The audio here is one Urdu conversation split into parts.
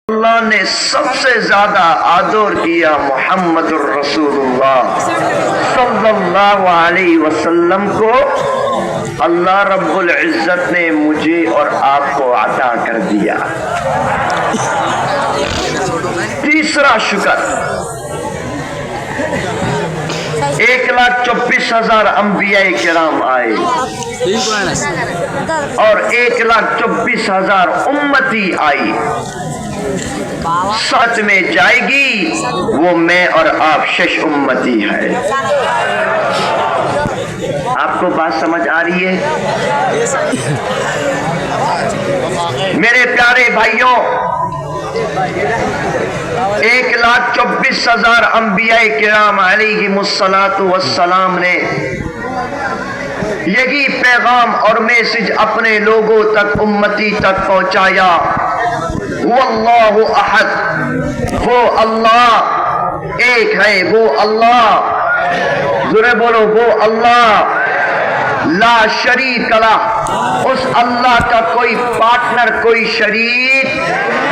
اللہ نے سب سے زیادہ آدر کیا محمد الرسول اللہ صلی اللہ علیہ وسلم کو اللہ رب العزت نے مجھے اور آپ کو عطا کر دیا۔ تیسرا شکر، 1,24,000 انبیاء کرام آئے اور 1,24,000 امتی آئی، ساتھ میں جائے گی وہ میں اور آپ 6 امتی ہے۔ آپ کو بات سمجھ آ رہی ہے؟ میرے پیارے بھائیوں، 1,24,000 انبیاء کرام علیہم الصلاۃ والسلام نے یہی پیغام اور میسج اپنے لوگوں تک، امتی تک پہنچایا۔ واللہ احد، وہ اللہ ایک ہے، وہ اللہ، ذرا بولو، وہ اللہ لا شریک لہ، اس اللہ کا کوئی پارٹنر، کوئی شریک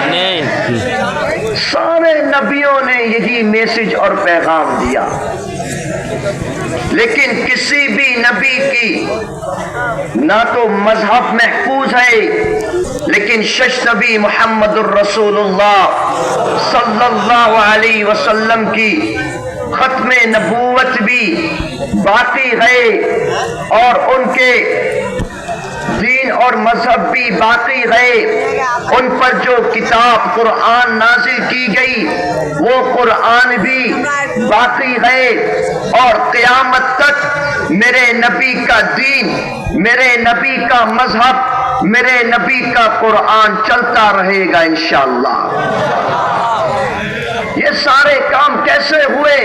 نہیں۔ سارے نبیوں نے یہی میسج اور پیغام دیا، لیکن کسی بھی نبی کی نہ تو مذہب محفوظ ہے، لیکن 6 نبی محمد الرسول اللہ صلی اللہ علیہ وسلم کی ختم نبوت بھی باقی ہے، اور ان کے دین اور مذہب بھی باقی ہے۔ ان پر جو کتاب قرآن نازل کی گئی وہ قرآن بھی باقی ہے، اور قیامت تک میرے نبی کا دین، میرے نبی کا مذہب، میرے نبی کا قرآن چلتا رہے گا انشاءاللہ۔ یہ سارے کام کیسے ہوئے؟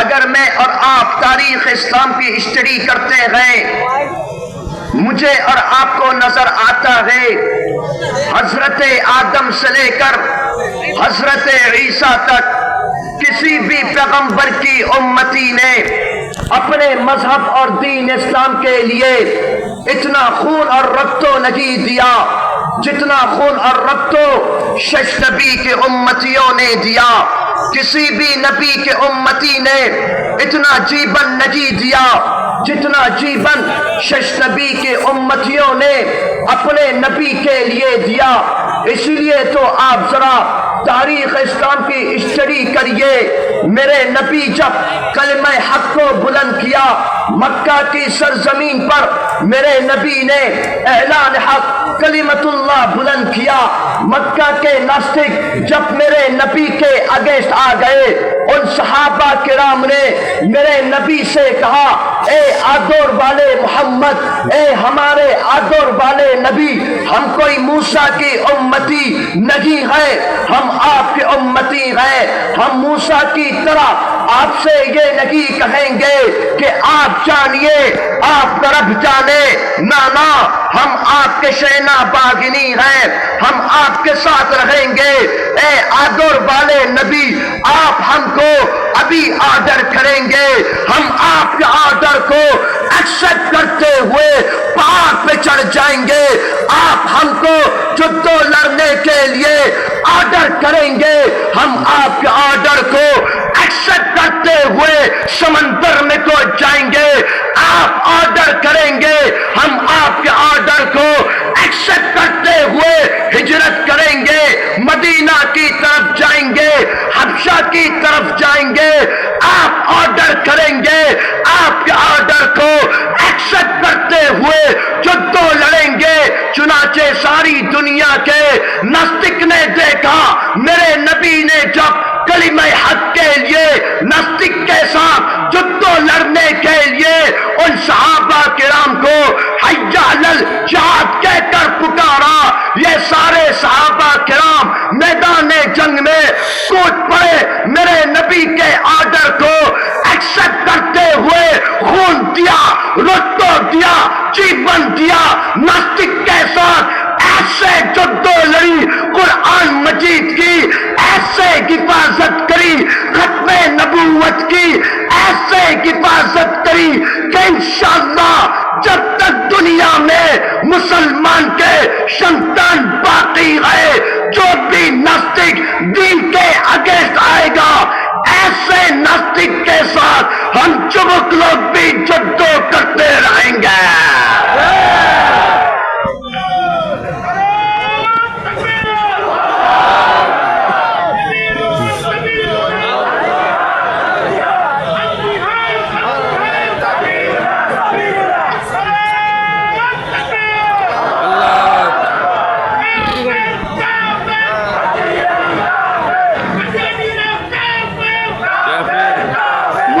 اگر میں اور آپ تاریخ اسلام کی اسٹڈی کرتے ہیں، مجھے اور آپ کو نظر آتا ہے حضرت آدم سے لے کر حضرت عیسیٰ تک کسی بھی پیغمبر کی امتی نے اپنے مذہب اور دین اسلام کے لیے اتنا خون اور رکت نہیں دیا جتنا خون اور رکت 6 نبی کے امتیوں نے دیا۔ کسی بھی نبی کے امتی نے اتنا جیون نہیں دیا جتنا جیون 6 نبی کے امتیوں نے اپنے نبی کے لیے دیا۔ اس لیے تو آپ ذرا تاریخ اسلام کی اسٹڈی کریے۔ میرے نبی جب کلمہ حق کو بلند کیا مکہ کی سرزمین پر، میرے نبی نے اعلان حق کلمت اللہ بلند کیا۔ مکہ کے ناستک جب میرے نبی کے اگینسٹ آ گئے، ان صحابہ کرام نے میرے نبی سے کہا، اے آدر والے محمد، اے ہمارے آدر والے نبی، ہم کوئی موسیٰ کی امتی نہیں ہے، ہم آپ کے امتی ہیں۔ ہم موسیٰ کی طرح آپ سے یہ نہیں کہیں گے کہ آپ جانیے آپ طرف جانے، نہ، ہم آپ کے شینا باغنی ہیں، ہم آپ کے ساتھ رہیں گے۔ اے آدر والے نبی، آپ ہم کو ابھی آرڈر کریں گے، ہم آپ کے آرڈر کو ایکسپٹ کرتے ہوئے پہاڑ پہ چڑھ جائیں گے، آپ ہم کو جدو لڑنے کے لیے آرڈر کریں گے، ہم آپ کے آرڈر کو ایکسپٹ کرتے ہوئے سمندر میں کو جائیں گے، آپ آرڈر کریں گے، ہم آپ کے آرڈر کو ایکسپٹ کرتے ہوئے ہجرت کریں گے، مدینہ کی طرف جائیں گے، حبشہ کی طرف جائیں گے، آپ آرڈر کریں گے، آپ کے آرڈر کو ایکسپٹ کرتے ہوئے جدو لڑیں گے۔ چنانچہ ساری دنیا کے ناستک نے دیکھا، میرے نبی نے جب کلمہ حق کے لیے ناستک کے ساتھ جدو لڑنے کے لیے ان صحابہ کرام کو حی علی الجہاد کہہ کر پکارا، یہ سارے صحابہ کرام میدان جنگ میں کود پڑے، میرے نبی کے آرڈر کو ایکسپٹ کرتے ہوئے خون دیا، رتو دیا، جیون دیا، ناستک کے ساتھ ایسے جدو لڑی، قرآن مجید کی ایسے حفاظت کری، ختم نبوت کی ایسے حفاظت کری کہ انشاءاللہ جب تک دنیا میں مسلمان کے سنتان باقی ہے،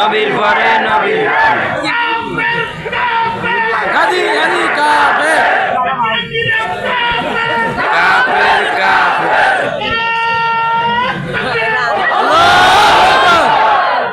নবীর পরে নবীর গাদি গাদি কাফের কাফের কাফের।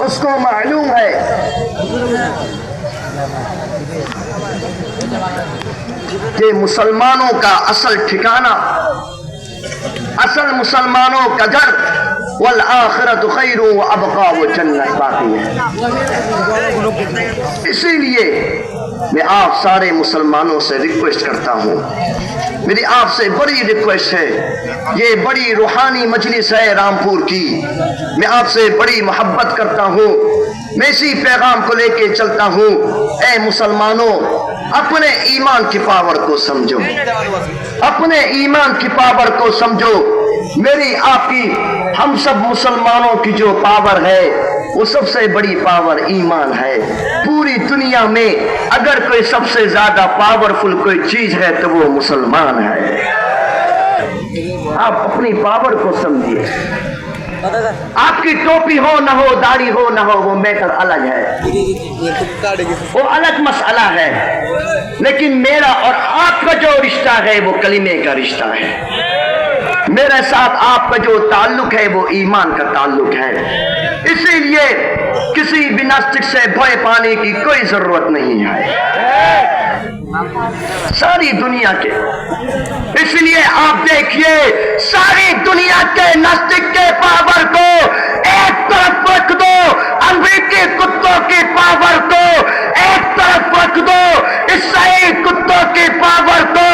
اس کو معلوم ہے کہ مسلمانوں کا اصل ٹھکانہ، اصل مسلمانوں کا گھر والآخرت خیر و ابقا، و جنت باقی ہے۔ اسی لیے میں آپ سارے مسلمانوں سے ریکویسٹ کرتا ہوں، میری آپ سے بڑی ریکویسٹ ہے، یہ بڑی روحانی مجلس ہے رامپور کی، میں آپ سے بڑی محبت کرتا ہوں، میں اسی پیغام کو لے کے چلتا ہوں۔ اے مسلمانوں، اپنے ایمان کی پاور کو سمجھو، اپنے ایمان کی پاور کو سمجھو۔ میری آپ کی، ہم سب مسلمانوں کی جو پاور ہے وہ سب سے بڑی پاور ایمان ہے۔ پوری دنیا میں اگر کوئی سب سے زیادہ پاورفل کوئی چیز ہے تو وہ مسلمان ہے۔ آپ اپنی پاور کو سمجھیے۔ آپ کی ٹوپی ہو نہ ہو، داڑھی ہو نہ ہو، وہ میٹر الگ ہے، وہ الگ مسئلہ ہے، لیکن میرا اور آپ کا جو رشتہ ہے وہ کلمے کا رشتہ ہے۔ میرے ساتھ آپ کا جو تعلق ہے وہ ایمان کا تعلق ہے۔ اسی لیے کسی بھی ناستک سے بھوئے پانے کی کوئی ضرورت نہیں ہے، ساری دنیا کے۔ اس لیے آپ دیکھیے، ساری دنیا کے ناستک کے پاور کو ایک طرف رکھ دو، امریکی کتوں کی پاور کو ایک طرف رکھ دو، عیسائی کتوں کی پاور کو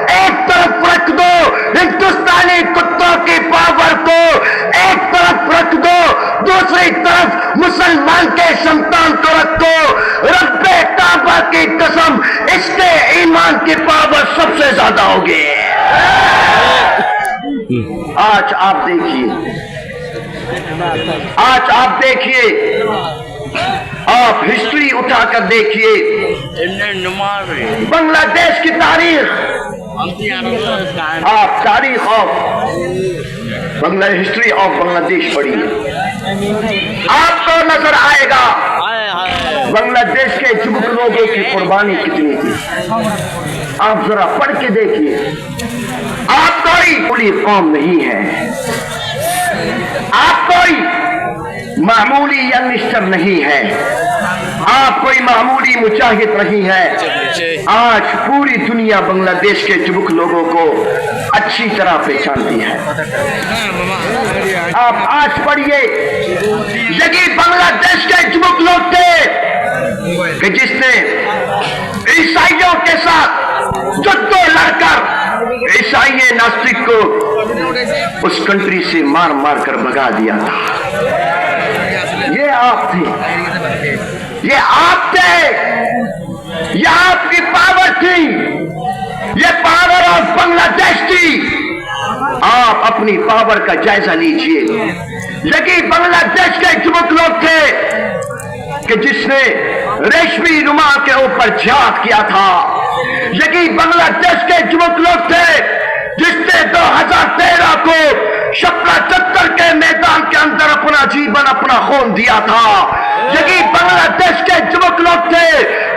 ایک طرف رکھ دو، ہندوستانی کتوں کی پاور کو ایک طرف رکھ دو، دوسری طرف مسلمان کے سنتان کو رکھو۔ رب کعبہ کی قسم، اس کے ایمان کی پاور سب سے زیادہ ہوگی۔ آج آپ دیکھیے، آج آپ دیکھیے، آپ ہسٹری اٹھا کر دیکھیے، بنگلہ دیش کی تاریخ، آپ تاریخ آف بنگلہ ہسٹری آف بنگلہ دیش پڑھیے، آپ کو نظر آئے گا بنگلہ دیش کے جبک لوگوں کی قربانی کتنی تھی۔ آپ ذرا پڑھ کے دیکھیے، آپ کوئی پوری قوم نہیں ہے، آپ کوئی معمولی ینگسٹر نہیں ہے، آپ کوئی معمولی مجاہد نہیں ہے۔ آج پوری دنیا بنگلہ دیش کے جبک لوگوں کو اچھی طرح پہچانتی ہے۔ آپ آج پڑھیے، یہی بنگلہ دیش کے جبک لوگ تھے کہ جس نے عیسائیوں کے ساتھ جد و لڑ کر عیسائی ناستک کو اس کنٹری سے مار مار کر بھگا دیا تھا۔ یہ آپ تھے، یہ آپ تھے، یہ آپ کی پاور تھی، یہ پاور آف بنگلہ دیش تھی۔ آپ اپنی پاور کا جائزہ لیجئے۔ یہی بنگلہ دیش کے جبک لوگ تھے کہ جس نے ریشمی نما کے اوپر جہاد کیا تھا۔ یہی بنگلہ دیش کے جبک لوگ تھے جس نے 2013 کو شپرا چتر کے میدان کے اندر اپنا جیون، اپنا خون دیا تھا۔ یہی بنگلہ دیش کے جبک لوگ تھے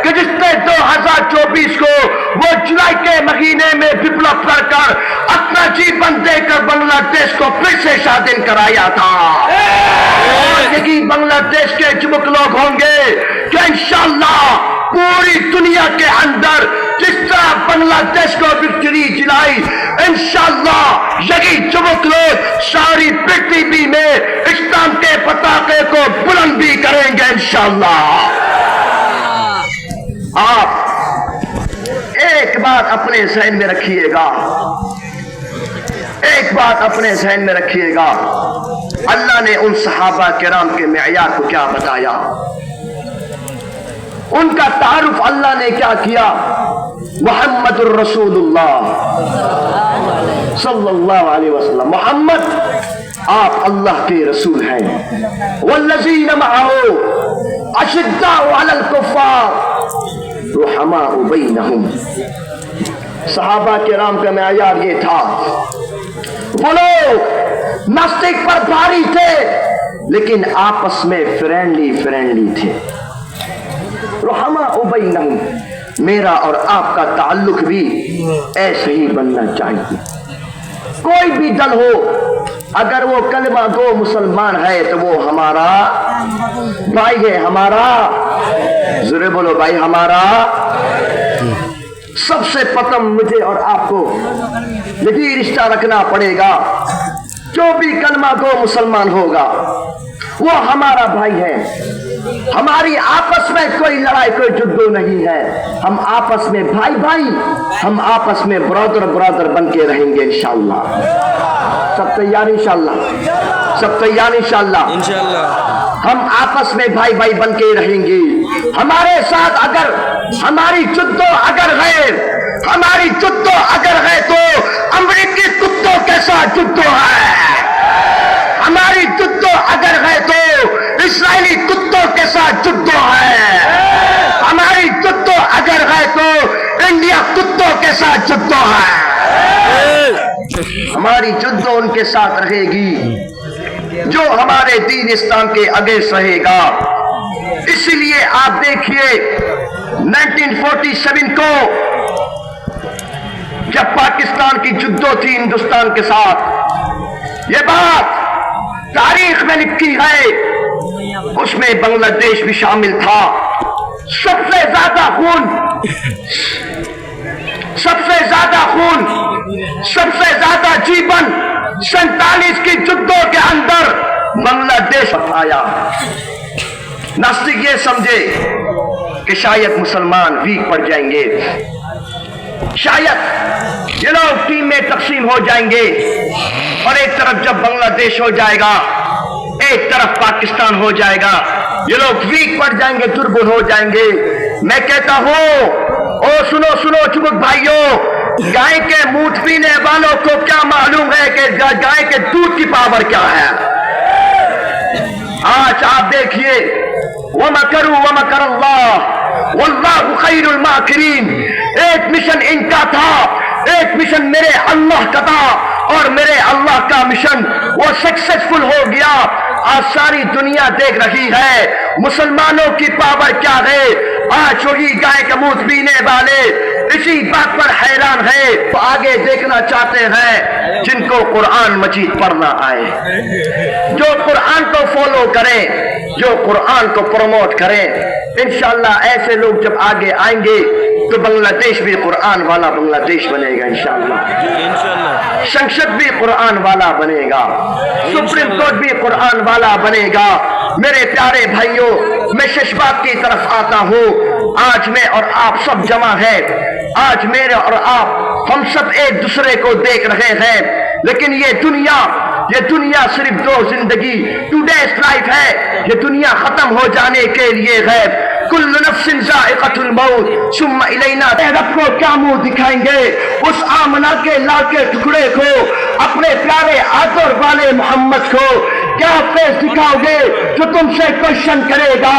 کہ جس نے 2024 کو وہ جولائی کے مہینے میں ڈیولپ کر کر اپنا جیون دے کر بنگلہ دیش کو پھر سے شادن کرایا تھا۔ اور یہی بنگلہ دیش کے جبک لوگ ہوں گے کہ انشاءاللہ پوری دنیا کے اندر جس طرح بنگلہ دیش کو وکٹری دلائی، انشاءاللہ یہی جبک لوگ ساری پرتھوی میں اسلام کے پتاخے کو بلند بھی کریں گے انشاءاللہ۔ آپ ایک بات اپنے ذہن میں رکھیے گا، ایک بات اپنے ذہن میں رکھیے گا، اللہ نے ان صحابہ کرام کے معیار کو کیا بتایا، ان کا تعارف اللہ نے کیا کیا۔ محمد الرسول اللہ صلی اللہ علیہ وسلم، محمد آپ اللہ کے رسول ہیں۔ والذین معہ اشداء علی الکفار رحماء بینہم۔ صحابہ کرام کا معیار یہ تھا، وہ لوگ ناستک پر بھاری تھے لیکن آپس میں فرینڈلی تھے۔ رحماء بینہم، میرا اور آپ کا تعلق بھی ایسے ہی بننا چاہیے۔ کوئی بھی دل ہو، اگر وہ کلمہ گو مسلمان ہے تو وہ ہمارا بھائی ہے، ہمارا، ضرور بولو بھائی ہمارا۔ سب سے پتم مجھے اور آپ کو یہی رشتہ رکھنا پڑے گا، جو بھی کلمہ گو مسلمان ہوگا وہ ہمارا بھائی ہے۔ ہماری آپس میں کوئی لڑائی کوئی جدو نہیں ہے، ہم آپس میں بھائی بھائی، ہم آپس میں برادر برادر بن کے رہیں گے انشاءاللہ۔ سب تیار انشاءاللہ، سب تیار انشاءاللہ، ہم آپس میں بھائی بھائی بن کے رہیں گے۔ ہمارے ساتھ اگر ہماری جدو اگر ہے، ہماری جدو اگر ہے تو امریکی کتوں کے ساتھ جدو ہے، ہماری جدو اگر ہے تو اسرائیلی کتوں کے ساتھ جدو ہے، ہماری جدو اگر ہے تو انڈیا کتوں کے ساتھ جدو ہے۔ ہماری جدو ان کے ساتھ رہے گی جو ہمارے دین اسلام کے اگینسٹ رہے گا۔ اسی لیے آپ دیکھیے 1947 کو جب پاکستان کی جدو تھی ہندوستان کے ساتھ، یہ بات تاریخ میں لکھی ہے، اس میں بنگلہ دیش بھی شامل تھا۔ سب سے زیادہ خون، سب سے زیادہ خون، سب سے زیادہ جیون 47 کی جدوں کے اندر بنگلہ دیش آیا۔ ناستک یہ سمجھے کہ شاید مسلمان ویک پڑ جائیں گے، شاید یہ لوگ ٹیم میں تقسیم ہو جائیں گے، اور ایک طرف جب بنگلہ دیش ہو جائے گا، ایک طرف پاکستان ہو جائے گا، یہ لوگ ویک پڑ جائیں گے، دربل ہو جائیں گے۔ میں کہتا ہوں، او سنو سنو چبک بھائیوں، گائے کے مونٹ پینے والوں کو کیا معلوم ہے کہ گائے کے دودھ کی پاور کیا ہے؟ آج آپ دیکھیے، وَمَكَرُوا وَمَكَرَ اللَّهُ وَاللَّهُ خَيْرُ الْمَاكِرِينَ۔ ایک مشن ان کا تھا، ایک مشن میرے اللہ کا تھا، اور میرے اللہ کا مشن وہ سکسیسفل ہو گیا۔ آج ساری دنیا دیکھ رہی ہے مسلمانوں کی پاور کیا ہے۔ آج وہی گائے کا دودھ پینے والے اسی بات پر حیران ہے، وہ آگے دیکھنا چاہتے ہیں جن کو قرآن مجید پڑھنا آئے، جو قرآن کو فالو کریں، جو قرآن کو پروموٹ کریں۔ انشاءاللہ ایسے لوگ جب آگے آئیں گے تو بنگلہ دیش بھی قرآن والا بنگلہ دیش بنے گا انشاءاللہ، سنسد بھی قرآن والا بنے گا، سپریم کورٹ بھی قرآن والا بنے گا۔ میرے پیارے بھائیوں، میں ششبات کی طرف آتا ہوں۔ آج میں اور آپ سب جمع ہیں، آج میرے اور آپ ہم سب ایک دوسرے کو دیکھ رہے ہیں، لیکن یہ دنیا صرف دو زندگی، ٹوڈیز لائف ہے، یہ دنیا ختم ہو جانے کے لیے ہے۔ کل نفس ذائقۃ الموت ثم الینا۔ رب کو کیا منہ دکھائیں گے اس آمنہ کے لال کے ٹکڑے کو، اپنے پیارے آدر والے محمد کو کیا فیس دکھاؤ گے جو تم سے کوشچن کرے گا؟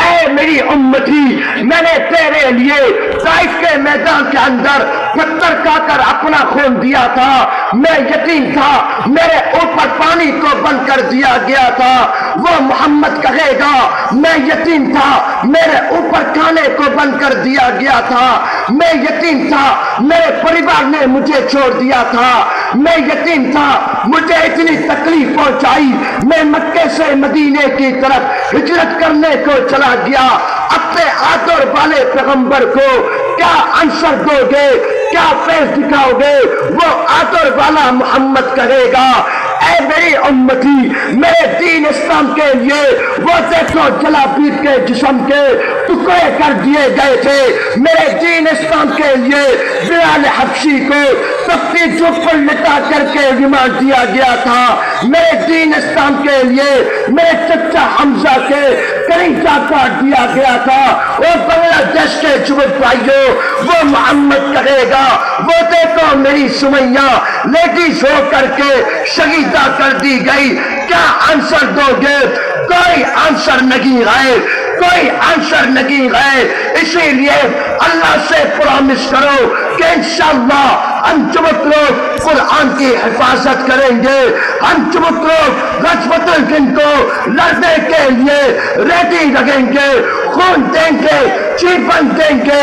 اے میری امتی، میں نے تیرے لیے طائف کے میدان کے اندر پتھر کھا کر اپنا خون دیا تھا، میں یتیم تھا، میرے اوپر پانی کو بند کر دیا گیا تھا۔ وہ محمد کہے گا میں یتیم تھا، میرے اوپر کھانے کو بند کر دیا گیا تھا، میں یتیم تھا، میرے پریوار نے مجھے چھوڑ دیا تھا، میں یتیم تھا، مجھے اتنی تکلیف پہنچائی، میں مکے سے مدینے کی طرف ہجرت کرنے کو چلا گیا۔ اپنے آدر والے پیغمبر کو کیا آنسر دو گے، کیا فیس دکھاؤ گے؟ وہ آدر والا محمد کہے گا اے میری امتی، میرے دین اسلام کے لیے وہ دیکھو جلا پیٹ کے جسم کے ٹکڑے کر دیے گئے تھے، میرے دین اسلام کے لیے بلال حبشی کو تختی جھوٹ پر لٹا کر کے ریمانڈ دیا گیا تھا، میرے دین اسلام کے لیے میرے چچا حمزہ کے کلیجہ کاٹ دیا گیا تھا۔ وہ بنگلہ دیش کے جوان بھائیوں، وہ محمد کہے گا وہ دیکھو میری سمیہ لیڈیز ہو کر کے شہیدہ کر دی گئی، کیا آنسر دو گے؟ کوئی آنسر نہیں ہے، کوئی آنسر نہیں ہے۔ اسی لیے اللہ سے پرامس کرو کہ انشاءاللہ ہم جمت لوگ قرآن کی حفاظت کریں گے، ہم جمت لوگ غزوۃ الہند کو لڑنے کے لیے ریڈی رہیں گے، خون دیں گے، جیون دیں گے،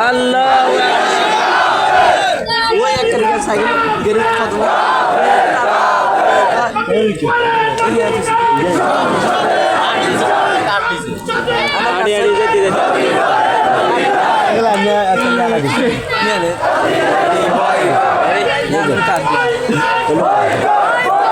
Allah.